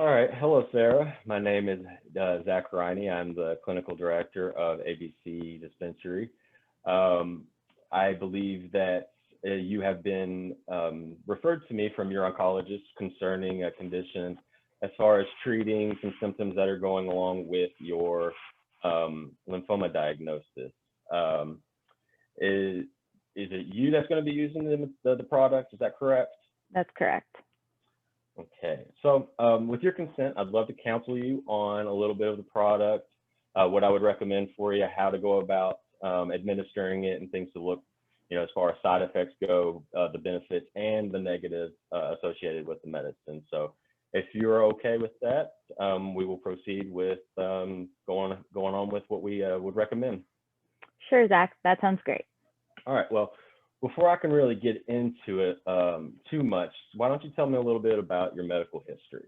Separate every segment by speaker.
Speaker 1: All right. Hello, Sarah. My name is Zach Riney. I'm the clinical director of ABC Dispensary. Um, I believe that you have been referred to me from your oncologist concerning a condition as far as treating some symptoms that are going along with your lymphoma diagnosis. Um, is, is it you that's going to be using the product? Is that correct?
Speaker 2: That's correct.
Speaker 1: Okay, so with your consent, I'd love to counsel you on a little bit of the product, what I would recommend for you, how to go about administering it, and things to look, as far as side effects go, the benefits and the negatives associated with the medicine. So if you're okay with that, we will proceed with going on with what we would recommend.
Speaker 2: Sure, Zach. That sounds great.
Speaker 1: All right, well, before I can really get into it too much, why don't you tell me a little bit about your medical history?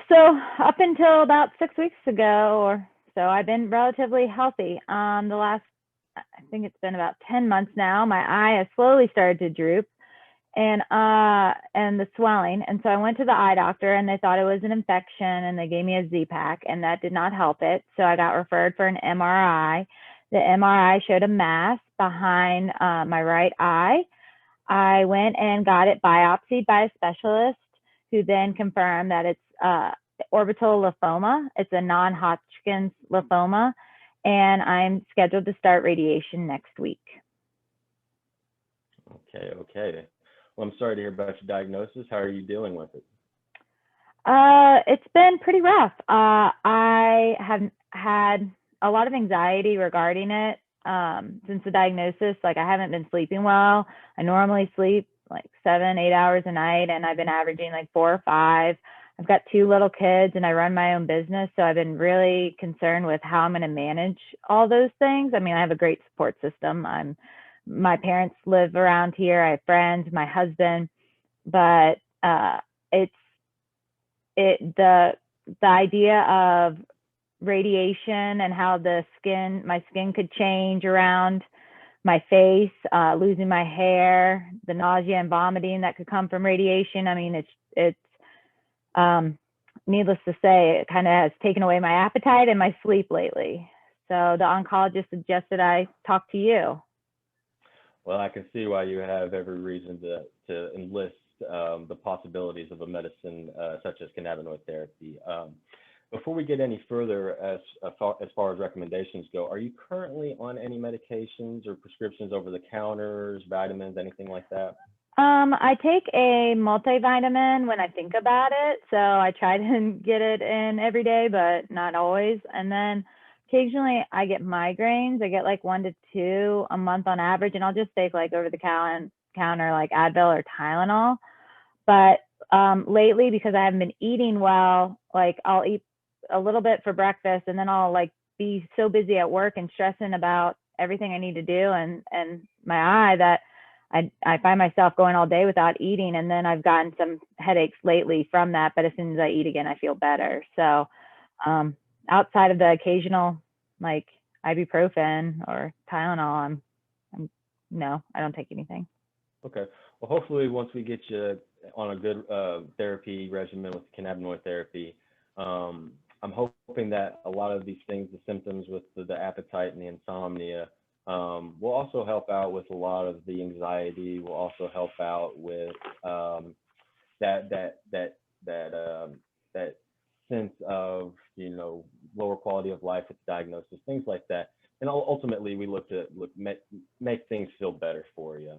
Speaker 2: So up until about 6 weeks ago or so, I've been relatively healthy. The last, I think it's been about 10 months now, my eye has slowly started to droop and the swelling. And so I went to the eye doctor and they thought it was an infection and they gave me a Z-Pak and that did not help it. So I got referred for an MRI. The MRI showed a mass behind my right eye. I went and got it biopsied by a specialist who then confirmed that it's orbital lymphoma. It's a non-Hodgkin's lymphoma, and I'm scheduled to start radiation next week.
Speaker 1: Okay. Well, I'm sorry to hear about your diagnosis. How are you dealing with it?
Speaker 2: It's been pretty rough. I have had a lot of anxiety regarding it since the diagnosis. Like, I haven't been sleeping well. I normally sleep like 7-8 hours a night, and I've been averaging like 4 or 5. I've got 2 little kids and I run my own business, so I've been really concerned with how I'm going to manage all those things. I mean, I have a great support system. My parents live around here. I have friends, my husband, but the idea of radiation and how my skin could change around my face, losing my hair, the nausea and vomiting that could come from radiation. I mean, it's needless to say, it kind of has taken away my appetite and my sleep lately. So the oncologist suggested I talk to you.
Speaker 1: Well, I can see why you have every reason to enlist the possibilities of a medicine such as cannabinoid therapy. Before we get any further, as far as recommendations go, are you currently on any medications or prescriptions over the counters, vitamins, anything like that?
Speaker 2: I take a multivitamin when I think about it. So I try to get it in every day, but not always. And then occasionally I get migraines. I get like 1 to 2 a month on average, and I'll just take like over the counter like Advil or Tylenol. But lately, because I haven't been eating well, like I'll eat a little bit for breakfast and then I'll like be so busy at work and stressing about everything I need to do and my eye that I find myself going all day without eating, and then I've gotten some headaches lately from that, but as soon as I eat again, I feel better. So outside of the occasional like ibuprofen or Tylenol, no, I don't take anything.
Speaker 1: Okay. Well, hopefully once we get you on a good therapy regimen with cannabinoid therapy, I'm hoping that a lot of these things, the symptoms with the appetite and the insomnia, will also help out with a lot of the anxiety. Will also help out with that sense of lower quality of life with diagnosis, things like that. And ultimately, we look to make things feel better for you.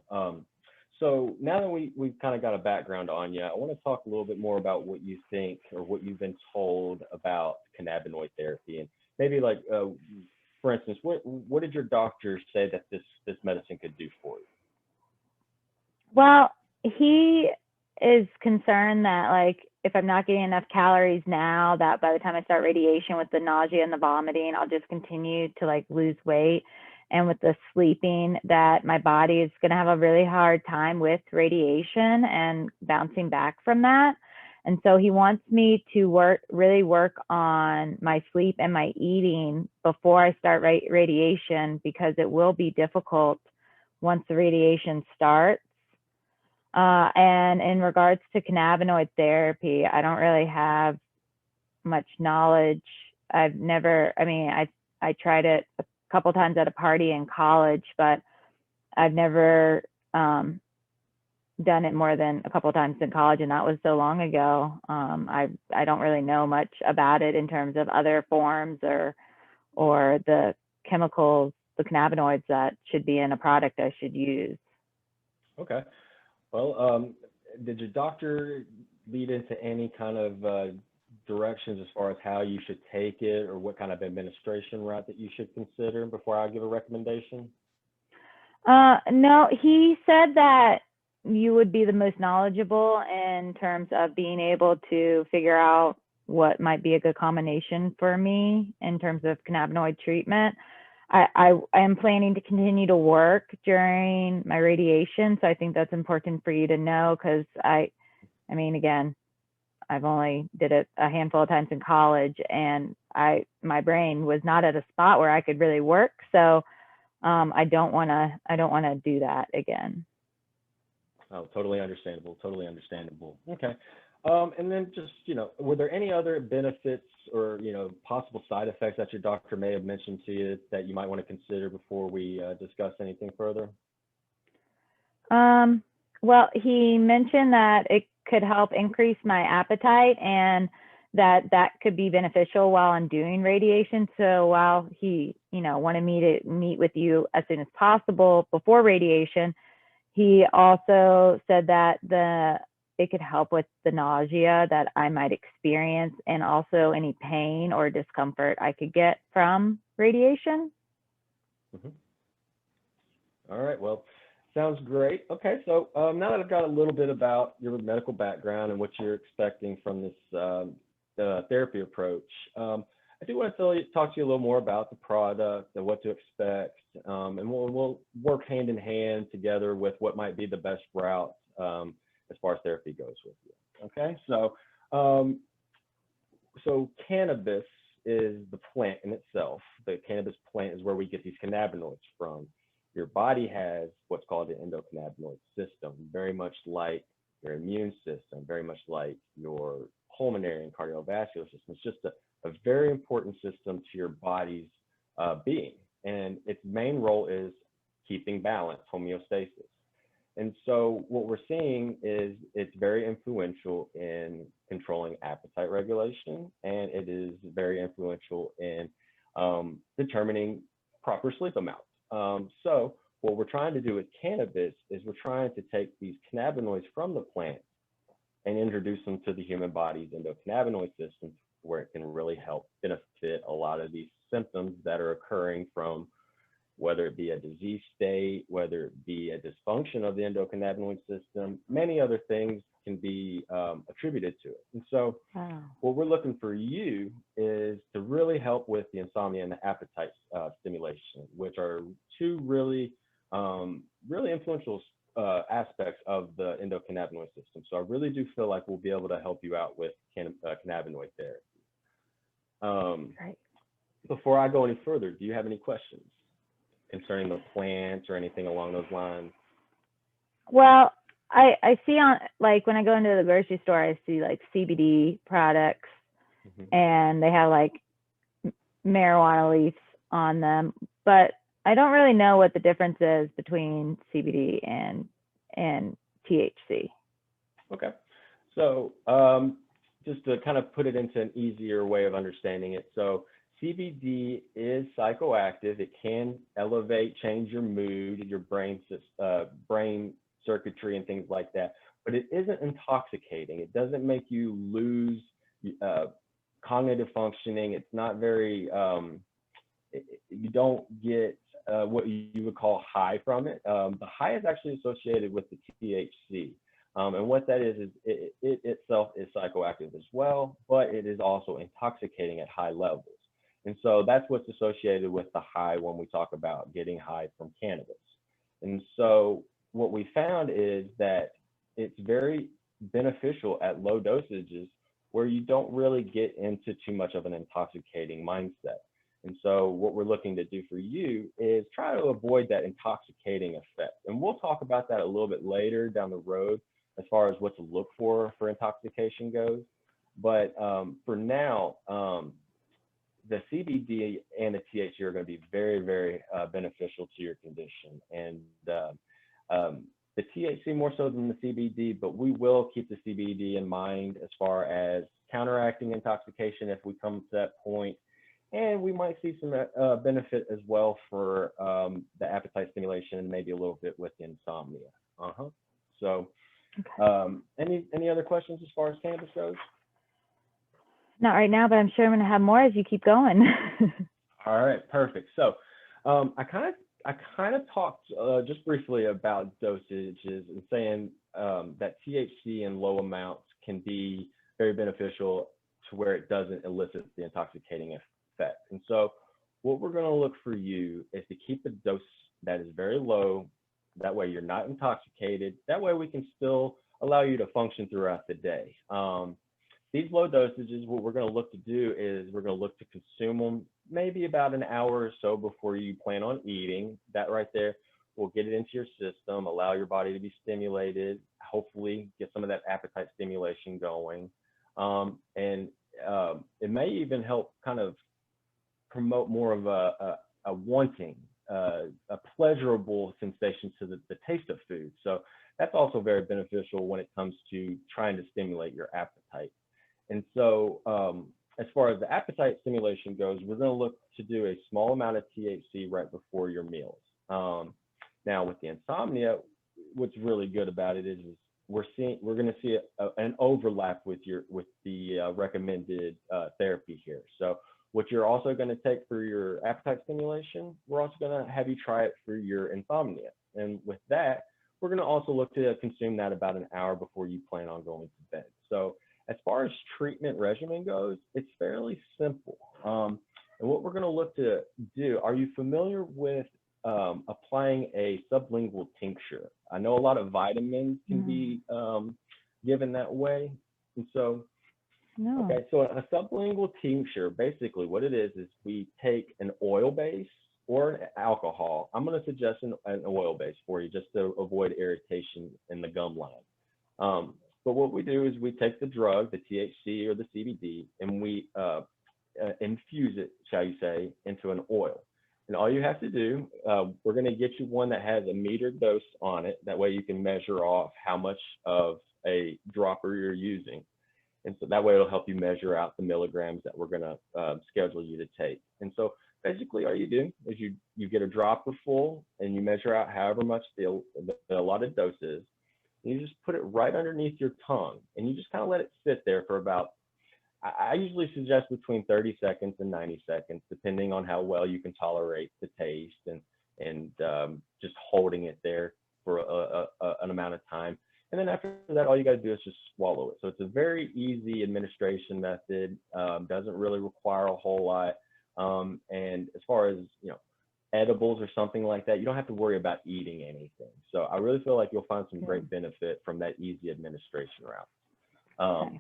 Speaker 1: So now that we've kind of got a background on you, I want to talk a little bit more about what you think or what you've been told about cannabinoid therapy, and maybe like, for instance, what did your doctor say that this medicine could do for you?
Speaker 2: Well, he is concerned that like if I'm not getting enough calories now, that by the time I start radiation with the nausea and the vomiting, I'll just continue to like lose weight. And with the sleeping, that my body is going to have a really hard time with radiation and bouncing back from that. And so he wants me to really work on my sleep and my eating before I start radiation, because it will be difficult once the radiation starts. And in regards to cannabinoid therapy, I don't really have much knowledge. I've never, I mean, I tried it a couple times at a party in college, but I've never done it more than a couple times in college, and that was so long ago. I don't really know much about it in terms of other forms or the chemicals, the cannabinoids that should be in a product I should use.
Speaker 1: Okay. Well, did your doctor lead into any kind of directions as far as how you should take it or what kind of administration route that you should consider before I give a recommendation?
Speaker 2: No, he said that you would be the most knowledgeable in terms of being able to figure out what might be a good combination for me in terms of cannabinoid treatment. I am planning to continue to work during my radiation, so I think that's important for you to know, because I mean, again, I've only did it a handful of times in college, and my brain was not at a spot where I could really work. So I don't want to do that again.
Speaker 1: Oh, totally understandable. Totally understandable. Okay. And then just, were there any other benefits or, possible side effects that your doctor may have mentioned to you that you might want to consider before we discuss anything further?
Speaker 2: Well, he mentioned that it could help increase my appetite and that could be beneficial while I'm doing radiation. So while he, wanted me to meet with you as soon as possible before radiation, he also said that it could help with the nausea that I might experience and also any pain or discomfort I could get from radiation.
Speaker 1: Mm-hmm. All right. Well, sounds great. Okay. So now that I've got a little bit about your medical background and what you're expecting from this therapy approach, I do want to talk to you a little more about the product and what to expect, and we'll work hand in hand together with what might be the best route as far as therapy goes with you. Okay, so cannabis is the plant in itself. The cannabis plant is where we get these cannabinoids from. Your body has what's called the endocannabinoid system, very much like your immune system, very much like your pulmonary and cardiovascular system. It's just a very important system to your body's being. And its main role is keeping balance, homeostasis. And so what we're seeing is it's very influential in controlling appetite regulation, and it is very influential in determining proper sleep amounts. So what we're trying to do with cannabis is we're trying to take these cannabinoids from the plant and introduce them to the human body's endocannabinoid system, where it can really help benefit a lot of these symptoms that are occurring from whether it be a disease state, whether it be a dysfunction of the endocannabinoid system, many other things can be attributed to it. And so what we're looking for you is to really help with the insomnia and the appetite stimulation, which are two really influential aspects of the endocannabinoid system. So I really do feel like we'll be able to help you out with cannabinoid therapy.
Speaker 2: Right.
Speaker 1: Before I go any further, do you have any questions concerning the plants or anything along those lines?
Speaker 2: Well, I see on, like, when I go into the grocery store, I see like CBD products, and they have like marijuana leaves on them, but I don't really know what the difference is between CBD and THC.
Speaker 1: Okay. So just to kind of put it into an easier way of understanding it. So CBD is psychoactive. It can elevate, change your mood, your brain circuitry and things like that, but it isn't intoxicating. It doesn't make you lose cognitive functioning. It's not very, you don't get what you would call high from it. The high is actually associated with the THC. And what that is it itself is psychoactive as well, but it is also intoxicating at high levels. And so that's what's associated with the high when we talk about getting high from cannabis. And so what we found is that it's very beneficial at low dosages where you don't really get into too much of an intoxicating mindset. And so what we're looking to do for you is try to avoid that intoxicating effect. And we'll talk about that a little bit later down the road as far as what to look for intoxication goes. But for now, the CBD and the THC are going to be very, very beneficial to your condition. And the THC more so than the CBD, but we will keep the CBD in mind as far as counteracting intoxication if we come to that point. And we might see some benefit as well for the appetite stimulation and maybe a little bit with insomnia. So any other questions as far as cannabis goes?
Speaker 2: Not right now, but I'm sure I'm going to have more as you keep going.
Speaker 1: All right, perfect. So I kind of talked just briefly about dosages and saying that THC in low amounts can be very beneficial to where it doesn't elicit the intoxicating effect. And so what we're going to look for you is to keep a dose that is very low. That way you're not intoxicated. That way we can still allow you to function throughout the day. These low dosages, what we're going to look to do is we're going to look to consume them maybe about an hour or so before you plan on eating. That right there will get it into your system, allow your body to be stimulated, hopefully get some of that appetite stimulation going. And it may even help kind of promote more of a wanting, a pleasurable sensation to the taste of food. So that's also very beneficial when it comes to trying to stimulate your appetite. And so as far as the appetite stimulation goes, we're going to look to do a small amount of THC right before your meals. Now with the insomnia, what's really good about it is we're going to see an overlap with the recommended therapy here. So what you're also going to take for your appetite stimulation, we're also going to have you try it for your insomnia. And with that, we're going to also look to consume that about an hour before you plan on going to bed. So as far as treatment regimen goes, it's fairly simple. And what we're going to look to do, are you familiar with applying a sublingual tincture? I know a lot of vitamins can be given that way. And so, okay, so a sublingual tincture, basically what it is we take an oil base or an alcohol. I'm going to suggest an oil base for you just to avoid irritation in the gum line. But what we do is we take the drug, the THC or the CBD, and we infuse it, shall you say, into an oil. And all you have to do, we're going to get you one that has a metered dose on it. That way you can measure off how much of a dropper you're using. And so that way it'll help you measure out the milligrams that we're going to schedule you to take. And so basically all you do is you get a dropper full and you measure out however much the allotted dose is. And you just put it right underneath your tongue and you just kind of let it sit there for about, I usually suggest between 30 seconds and 90 seconds, depending on how well you can tolerate the taste and just holding it there for an amount of time. And then after that, all you got to do is just swallow it. So it's a very easy administration method, doesn't really require a whole lot. And as far as, edibles or something like that, you don't have to worry about eating anything. So I really feel like you'll find some great benefit from that easy administration route.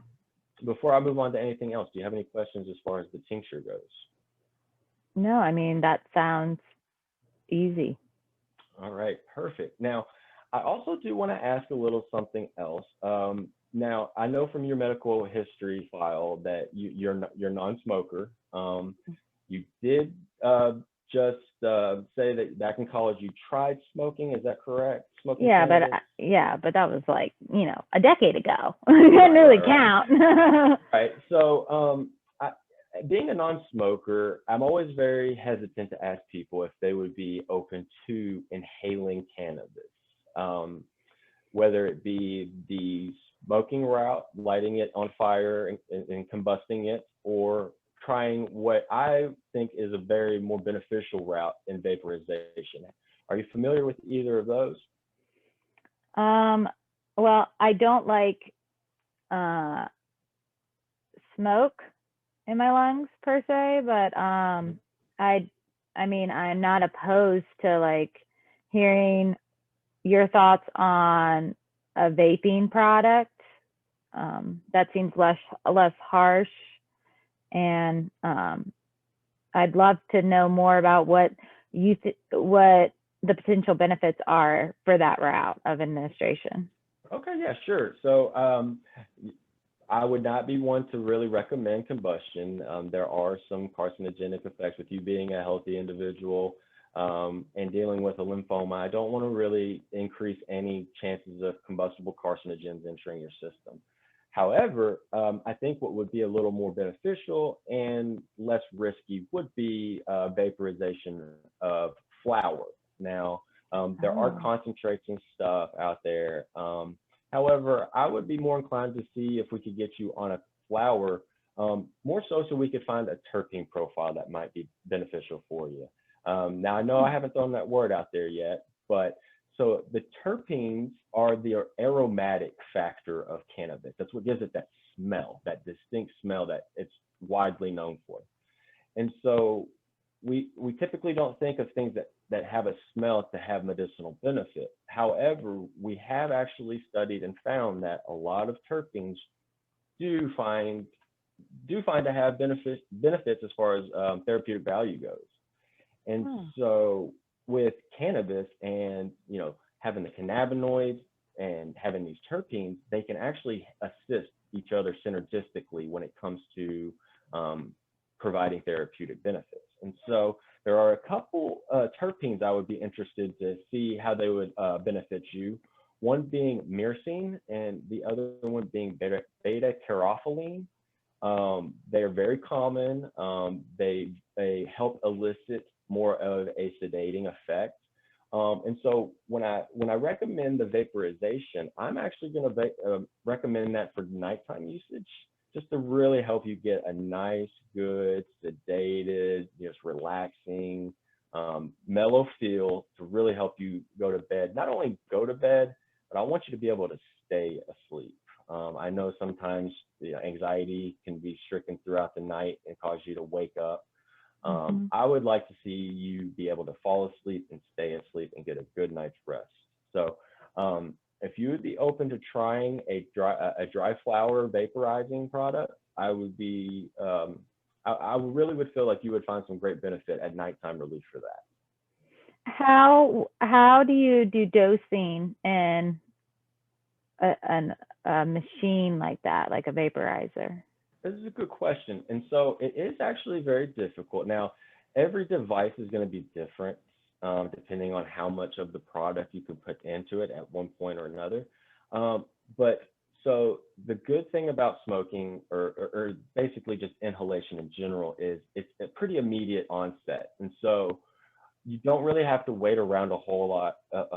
Speaker 1: Before I move on to anything else, do you have any questions as far as the tincture goes?
Speaker 2: No, I mean, that sounds easy.
Speaker 1: All right, perfect. Now, I also do want to ask a little something else. Now, I know from your medical history file that you're non-smoker. You did just say that back in college you tried smoking. Is that correct? Smoking cannabis?
Speaker 2: but that was like a decade ago. It doesn't really count.
Speaker 1: Right. So being a non-smoker, I'm always very hesitant to ask people if they would be open to inhaling cannabis, whether it be the smoking route, lighting it on fire and combusting it, or trying what I think is a very more beneficial route in vaporization. Are you familiar with either of those?
Speaker 2: Well, I don't like smoke in my lungs per se, but I mean, I'm not opposed to like hearing your thoughts on a vaping product. That seems less harsh and I'd love to know more about what what the potential benefits are for that route of administration.
Speaker 1: Okay, yeah, sure. So I would not be one to really recommend combustion. There are some carcinogenic effects with you being a healthy individual and dealing with a lymphoma. I don't want to really increase any chances of combustible carcinogens entering your system. However, I think what would be a little more beneficial and less risky would be vaporization of flower. Now, there are
Speaker 2: Oh.
Speaker 1: concentrates and stuff out there. However, I would be more inclined to see if we could get you on a flower, more so we could find a terpene profile that might be beneficial for you. Now, I know I haven't thrown that word out there yet, but so the terpenes are the aromatic factor of cannabis. That's what gives it that smell, that distinct smell that it's widely known for. And so we typically don't think of things that have a smell to have medicinal benefit. However, we have actually studied and found that a lot of terpenes do find to have benefits as far as therapeutic value goes. And so with cannabis and having the cannabinoids and having these terpenes, they can actually assist each other synergistically when it comes to providing therapeutic benefits. And so there are a couple terpenes I would be interested to see how they would benefit you. One being myrcene and the other one being beta caryophyllene. They are very common. They help elicit more of a sedating effect. And so when I recommend the vaporization, I'm actually going to recommend that for nighttime usage, just to really help you get a nice, good, sedated, just relaxing, mellow feel to really help you go to bed. Not only go to bed, but I want you to be able to stay asleep. I know sometimes anxiety can be stricken throughout the night and cause you to wake up. I would like to see you be able to fall asleep and stay asleep and get a good night's rest. So if you would be open to trying a dry flower vaporizing product, I would be, I really would feel like you would find some great benefit at nighttime relief for that.
Speaker 2: How do you do dosing in a machine like that, like a vaporizer?
Speaker 1: This is a good question. And so it is actually very difficult. Now, every device is going to be different depending on how much of the product you can put into it at one point or another. But so the good thing about smoking or basically just inhalation in general is it's a pretty immediate onset. And so you don't really have to wait around a whole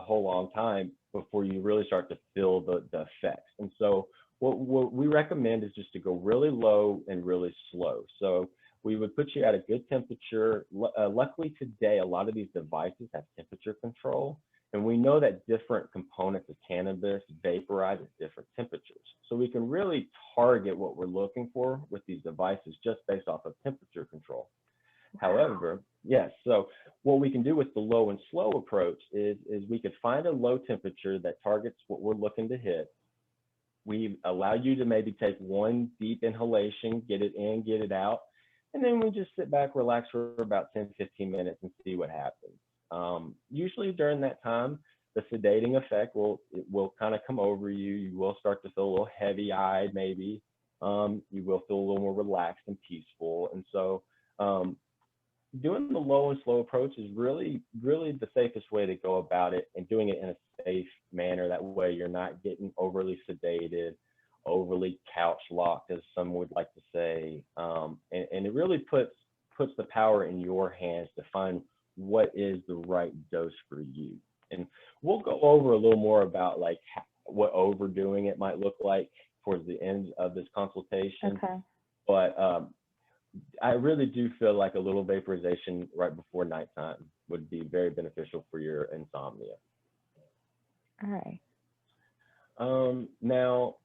Speaker 1: long time before you really start to feel the effects. And so what we recommend is just to go really low and really slow. So we would put you at a good temperature. Luckily today, a lot of these devices have temperature control. And we know that different components of cannabis vaporize at different temperatures. So we can really target what we're looking for with these devices just based off of temperature control. However, yes, so what we can do with the low and slow approach is we could find a low temperature that targets what we're looking to hit. We allow you to maybe take one deep inhalation, get it in, get it out, and then we just sit back, relax for about 10, 15 minutes and see what happens. Usually during that time, the sedating effect will kind of come over you. You will start to feel a little heavy-eyed maybe. You will feel a little more relaxed and peaceful. And so doing the low and slow approach is really the safest way to go about it, and doing it in a safe manner. That way you're not getting overly sedated, overly couch locked, as some would like to say. And it really puts the power in your hands to find what is the right dose for you. And we'll go over a little more about like what overdoing it might look like towards the end of this consultation.
Speaker 2: Okay.
Speaker 1: But I really do feel like a little vaporization right before nighttime would be very beneficial for your insomnia.
Speaker 2: All right.
Speaker 1: Now,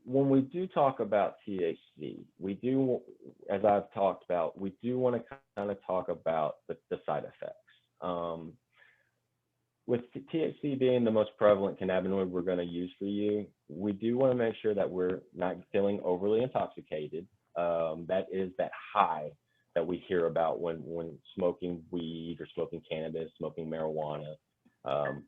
Speaker 1: when we do talk about THC, we do, as I've talked about, we do want to kind of talk about the side effects. With THC being the most prevalent cannabinoid we're going to use for you, we do want to make sure that we're not feeling overly intoxicated. That is that high that we hear about when smoking weed or smoking cannabis, smoking marijuana.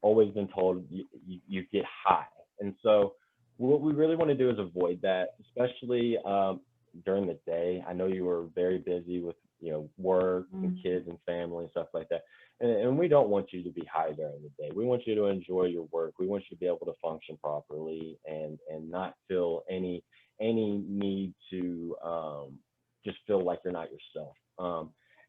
Speaker 1: Always been told you get high. And so what we really want to do is avoid that, especially during the day. I know you were very busy with, work and kids and family and stuff like that. And we don't want you to be high during the day. We want you to enjoy your work. We want you to be able to function properly and not feel any need to just feel like you're not yourself.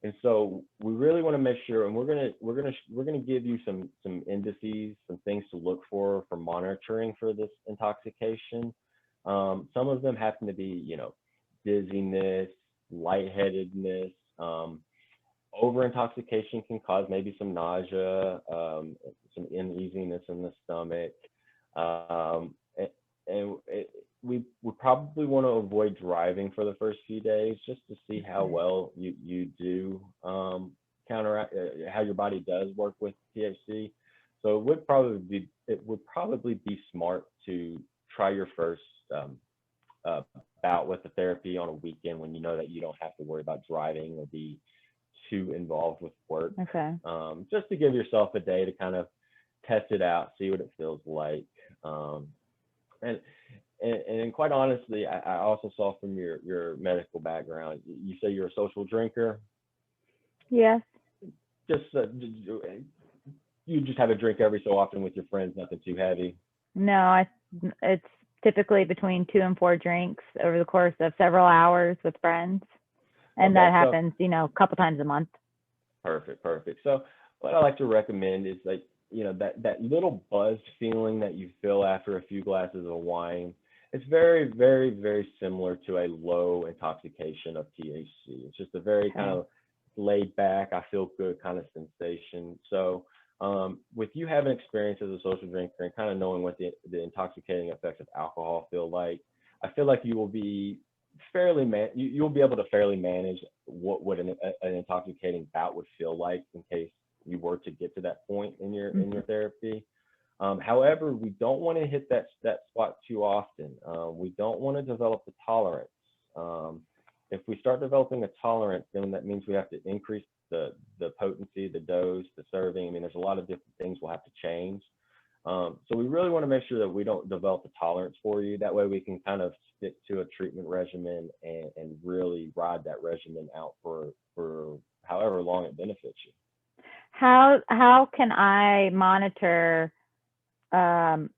Speaker 1: And so we really want to make sure, and we're gonna give you some indices, some things to look for monitoring for this intoxication. Some of them happen to be, dizziness, lightheadedness. Over intoxication can cause maybe some nausea, some uneasiness in the stomach, we probably want to avoid driving for the first few days just to see how well you do counteract, how your body does work with THC. So it would probably be smart to try your first bout with the therapy on a weekend when you know that you don't have to worry about driving or be too involved with work.
Speaker 2: Okay.
Speaker 1: Just to give yourself a day to kind of test it out, see what it feels like. And quite honestly, I also saw from your medical background, you say you're a social drinker.
Speaker 2: Yes.
Speaker 1: Just you just have a drink every so often with your friends, nothing too heavy.
Speaker 2: No, it's typically between 2 and 4 drinks over the course of several hours with friends, and that happens, a couple times a month. Perfect.
Speaker 1: So what I like to recommend is that little buzz feeling that you feel after a few glasses of wine. It's very, very, very similar to a low intoxication of THC. It's just a very kind of laid back, I feel good kind of sensation. So with you having experience as a social drinker and kind of knowing what the intoxicating effects of alcohol feel like, I feel like you will be you'll be able to fairly manage what an intoxicating bout would feel like in case you were to get to that point in your therapy. However, we don't want to hit that spot too often. We don't want to develop the tolerance. If we start developing a tolerance, then that means we have to increase the potency, the dose, the serving. I mean, there's a lot of different things we'll have to change. So we really want to make sure that we don't develop a tolerance for you. That way we can kind of stick to a treatment regimen and really ride that regimen out for however long it benefits you.
Speaker 2: How can I monitor my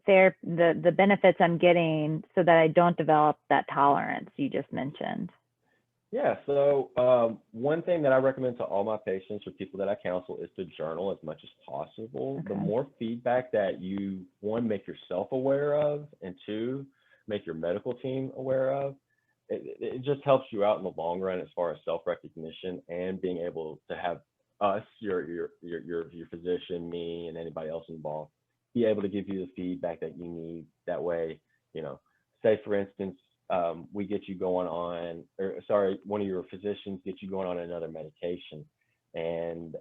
Speaker 2: the benefits I'm getting so that I don't develop that tolerance you just mentioned?
Speaker 1: Yeah, so one thing that I recommend to all my patients or people that I counsel is to journal as much as possible. The more feedback that you, one, make yourself aware of, and two, make your medical team aware of, it just helps you out in the long run as far as self-recognition and being able to have us, your physician, me, and anybody else involved, be able to give you the feedback that you need. That way, say for instance, we get you going on, one of your physicians gets you going on another medication, and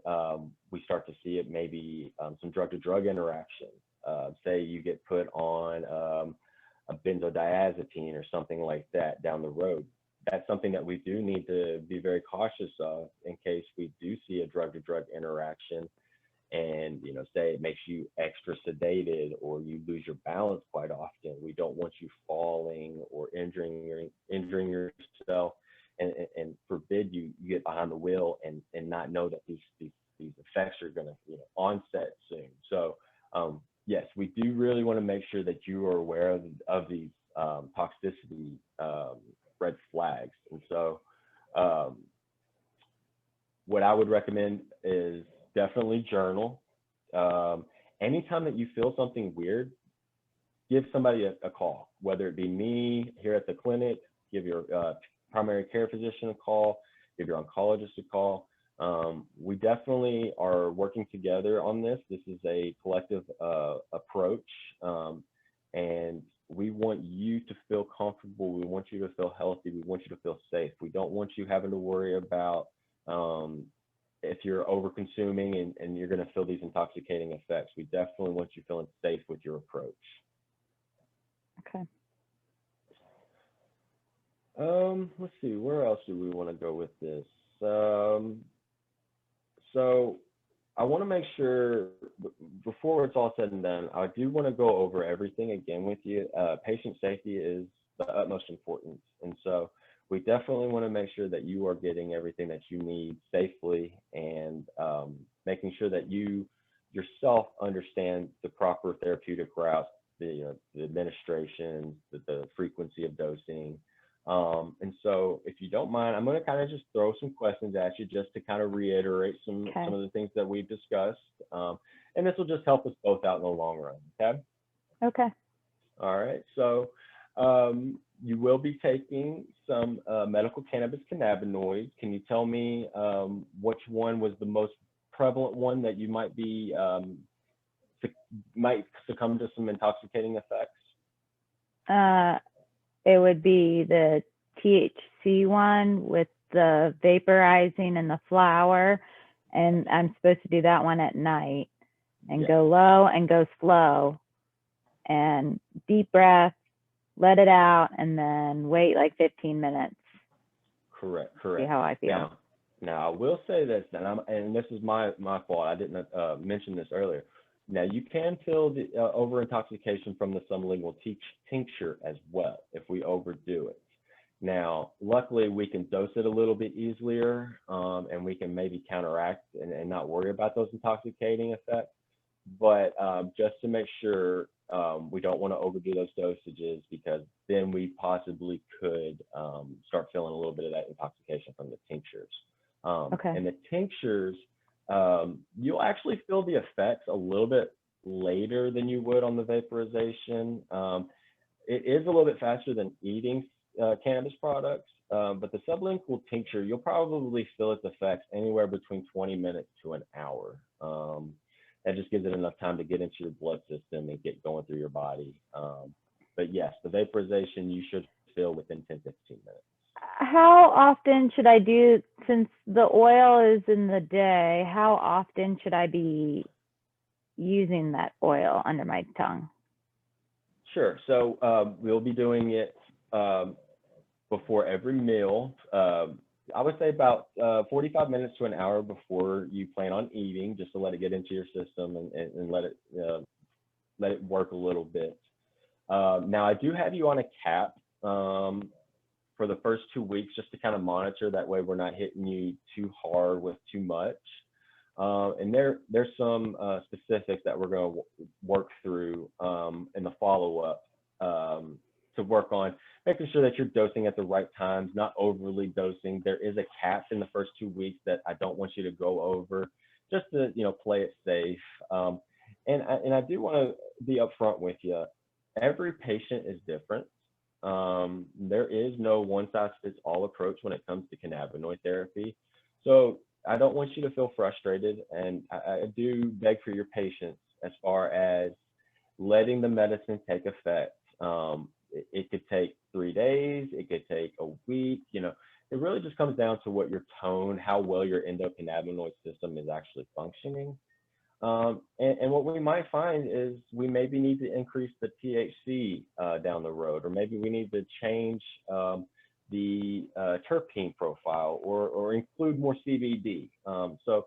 Speaker 1: we start to see it maybe some drug-to-drug interaction. Say you get put on a benzodiazepine or something like that down the road. That's something that we do need to be very cautious of in case we do see a drug-to-drug interaction and, say it makes you extra sedated or you lose your balance quite often. We don't want you falling or injuring yourself and forbid you get behind the wheel and not know that these effects are going to onset soon. So yes, we do really want to make sure that you are aware of these toxicity red flags. And so what I would recommend is definitely journal. Anytime that you feel something weird, give somebody a call, whether it be me here at the clinic, give your primary care physician a call, give your oncologist a call. We definitely are working together on this. This is a collective approach, and we want you to feel comfortable. We want you to feel healthy. We want you to feel safe. We don't want you having to worry about if you're over consuming and you're going to feel these intoxicating effects. We definitely want you feeling safe with your approach.
Speaker 2: Okay.
Speaker 1: Let's see, where else do we want to go with this? Um, so I want to make sure before it's all said and done, I do want to go over everything again with you. Patient safety is the utmost importance. And so we definitely want to make sure that you are getting everything that you need safely and making sure that you yourself understand the proper therapeutic routes, the administration, the frequency of dosing, and so if you don't mind, I'm going to kind of just throw some questions at you just to kind of reiterate some
Speaker 2: Okay.
Speaker 1: of the things that we've discussed. And this will just help us both out in the long run. Okay.
Speaker 2: Okay.
Speaker 1: All right. So you will be taking some medical cannabis cannabinoids. Can you tell me which one was the most prevalent one that you might succumb to some intoxicating effects?
Speaker 2: Uh, it would be the THC one with the vaporizing and the flower. And I'm supposed to do that one at night and
Speaker 1: Yeah.
Speaker 2: go low and go slow and deep breath, let it out, and then wait like 15 minutes.
Speaker 1: Correct.
Speaker 2: See
Speaker 1: Correct.
Speaker 2: how I feel.
Speaker 1: Now I will say this, and this is my fault. I didn't mention this earlier. Now you can feel the over intoxication from the sublingual tincture as well if we overdo it. Now, luckily, we can dose it a little bit easier, and we can maybe counteract and not worry about those intoxicating effects. But just to make sure, we don't want to overdo those dosages because then we possibly could start feeling a little bit of that intoxication from the tinctures.
Speaker 2: Okay.
Speaker 1: And the tinctures, you'll actually feel the effects a little bit later than you would on the vaporization. It is a little bit faster than eating cannabis products, but the sublingual tincture, you'll probably feel its effects anywhere between 20 minutes to an hour. That just gives it enough time to get into your blood system and get going through your body. But yes, the vaporization you should feel within 10 to 15 minutes.
Speaker 2: How often should I do, since the oil is in the day, how often should I be using that oil under my tongue?
Speaker 1: Sure. So we'll be doing it before every meal. I would say about 45 minutes to an hour before you plan on eating, just to let it get into your system and let it work a little bit. Now I do have you on a cap for the first 2 weeks just to kind of monitor. That way we're not hitting you too hard with too much. And there's some specifics that we're going to work through in the follow-up to work on making sure that you're dosing at the right times, not overly dosing. There is a cap in the first 2 weeks that I don't want you to go over, just to play it safe. And I do want to be upfront with you. Every patient is different. There is no one-size-fits-all approach when it comes to cannabinoid therapy. So I don't want you to feel frustrated, and I do beg for your patience as far as letting the medicine take effect. It could take 3 days, it could take a week. It really just comes down to what your tone, how well your endocannabinoid system is actually functioning. And what we might find is we maybe need to increase the THC down the road, or maybe we need to change the terpene profile, or include more CBD. So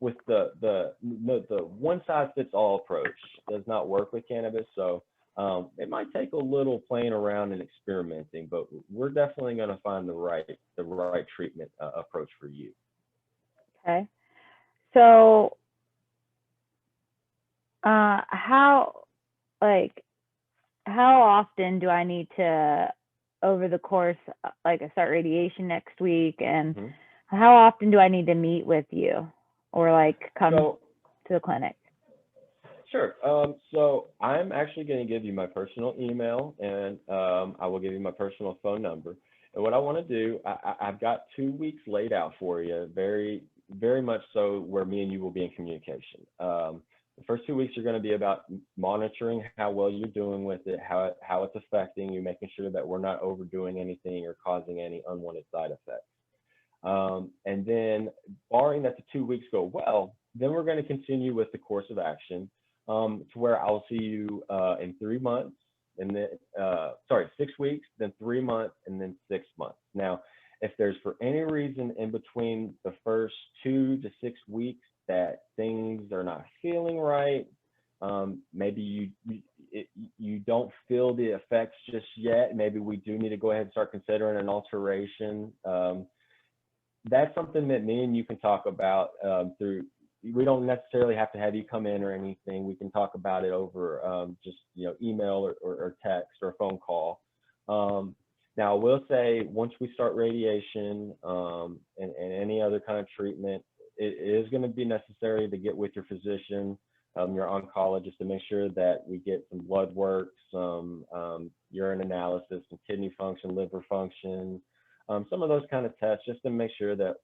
Speaker 1: with the one size fits all approach does not work with cannabis. So it might take a little playing around and experimenting, but we're definitely going to find the right treatment approach for you.
Speaker 2: Okay. So how often do I need to, over the course, like I start radiation next week, and how often do I need to meet with you or come to the clinic?
Speaker 1: Sure. So I'm actually going to give you my personal email, and I will give you my personal phone number. And what I want to do, I've got 2 weeks laid out for you, very, very much so, where me and you will be in communication. The first 2 weeks are going to be about monitoring how well you're doing with it, how it's affecting you, making sure that we're not overdoing anything or causing any unwanted side effects. And then, barring that the 2 weeks go well, then we're going to continue with the course of action to where I'll see you in 3 months. and then 6 weeks, then 3 months, and then 6 months. Now, if there's for any reason in between the first 2 to 6 weeks that things are not feeling right, maybe you don't feel the effects just yet, maybe we do need to go ahead and start considering an alteration. That's something that me and you can talk about through. We don't necessarily have to have you come in or anything. We can talk about it over just email or text or phone call. Now, I will say once we start radiation and any other kind of treatment, it is going to be necessary to get with your physician, your oncologist, to make sure that we get some blood work, some urine analysis, some kidney function, liver function, some of those kind of tests, just to make sure that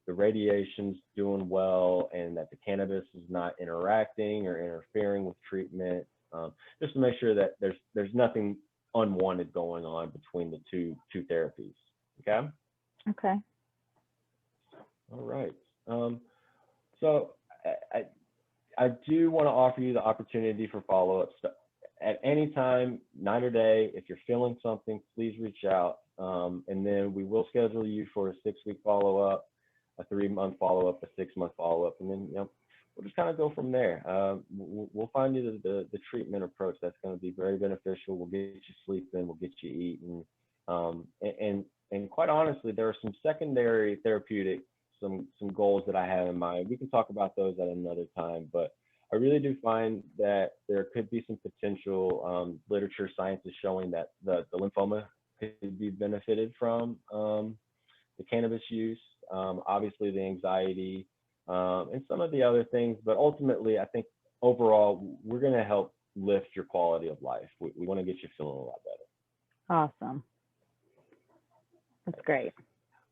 Speaker 1: the radiation's doing well and that the cannabis is not interacting or interfering with treatment, just to make sure that there's nothing unwanted going on between the two therapies. Okay.
Speaker 2: Okay.
Speaker 1: All right. So I do want to offer you the opportunity for follow-ups at any time, night or day. If you're feeling something, please reach out, and then we will schedule you for a 6-week follow-up, a 3-month follow-up, a 6-month follow-up, and then we'll just kind of go from there. We'll find you the treatment approach that's going to be very beneficial. We'll get you sleeping, we'll get you eating, and quite honestly, there are some secondary therapeutic, some goals that I have in mind. We can talk about those at another time, but I really do find that there could be some potential literature science is showing that the lymphoma could be benefited from the cannabis use, obviously the anxiety, and some of the other things, but ultimately, I think overall, we're going to help lift your quality of life. We want to get you feeling a lot better.
Speaker 2: Awesome. That's great.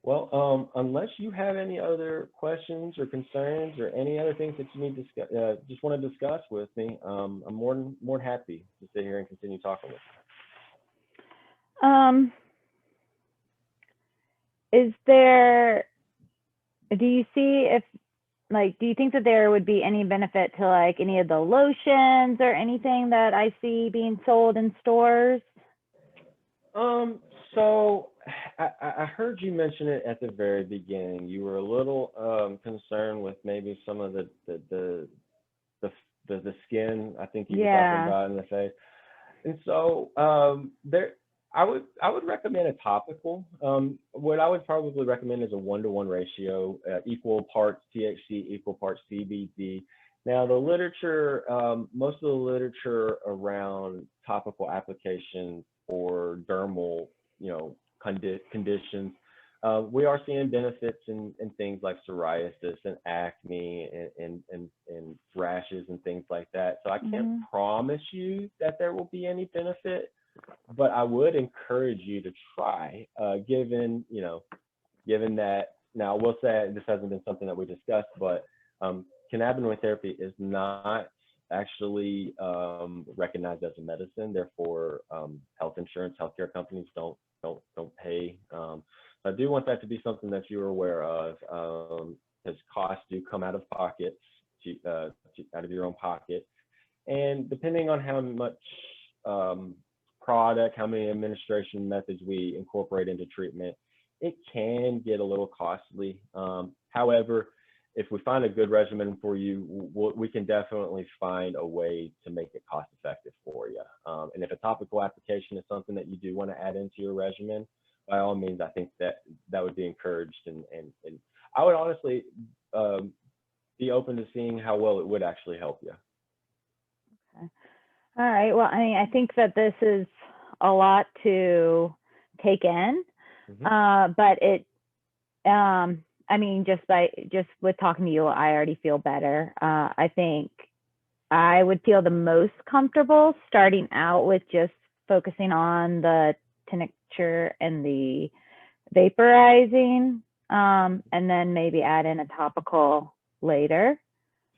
Speaker 1: Well, unless you have any other questions or concerns or any other things that you need to just want to discuss with me, I'm more than happy to sit here and continue talking with you.
Speaker 2: Do you see if, do you think that there would be any benefit to any of the lotions or anything that I see being sold in stores?
Speaker 1: So I heard you mention it at the very beginning. You were a little concerned with maybe some of the skin, I think you were talking about, in the face. And so I would recommend a topical. What I would probably recommend is a 1-to-1 ratio, equal parts THC, equal parts CBD. Now, the literature, most of the literature around topical application for dermal, conditions, we are seeing benefits in things like psoriasis and acne and rashes and things like that. So I can't promise you that there will be any benefit, but I would encourage you to try, given that. Now, I will say this hasn't been something that we discussed, but cannabinoid therapy is not actually recognized as a medicine. Therefore, health insurance, healthcare companies don't pay. I do want that to be something that you're aware of, because costs do come out of pockets, out of your own pocket, and depending on how much product, how many administration methods we incorporate into treatment, it can get a little costly. However, if we find a good regimen for you, we can definitely find a way to make it cost effective for you. And if a topical application is something that you do want to add into your regimen, by all means, I think that would be encouraged. And I would honestly be open to seeing how well it would actually help you.
Speaker 2: Okay. All right. Well, I think that this is a lot to take in, but it, just with talking to you, I already feel better. I think I would feel the most comfortable starting out with just focusing on the tincture and the vaporizing, and then maybe add in a topical later.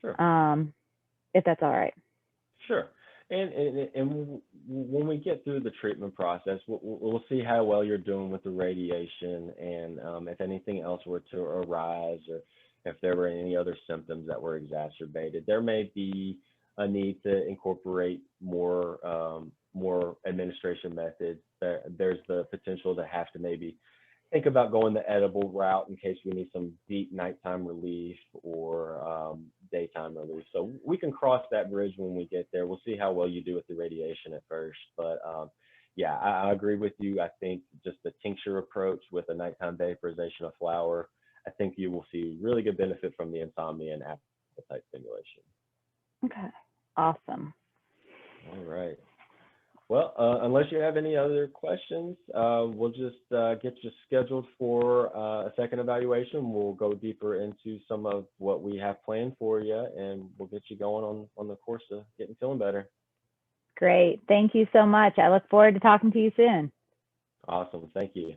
Speaker 1: Sure.
Speaker 2: If that's all right.
Speaker 1: Sure. And when we get through the treatment process, we'll see how well you're doing with the radiation, and if anything else were to arise, or if there were any other symptoms that were exacerbated. There may be a need to incorporate more more administration methods. There's the potential to have to maybe think about going the edible route in case we need some deep nighttime relief or daytime relief. So we can cross that bridge when we get there. We'll see how well you do with the radiation at first. But yeah, I agree with you. I think just the tincture approach with a nighttime vaporization of flower, I think you will see really good benefit from the insomnia and appetite stimulation.
Speaker 2: Okay, awesome.
Speaker 1: All right. Well, unless you have any other questions, we'll just get you scheduled for a second evaluation. We'll go deeper into some of what we have planned for you, and we'll get you going on the course of getting feeling better.
Speaker 2: Great. Thank you so much. I look forward to talking to you soon.
Speaker 1: Awesome. Thank you.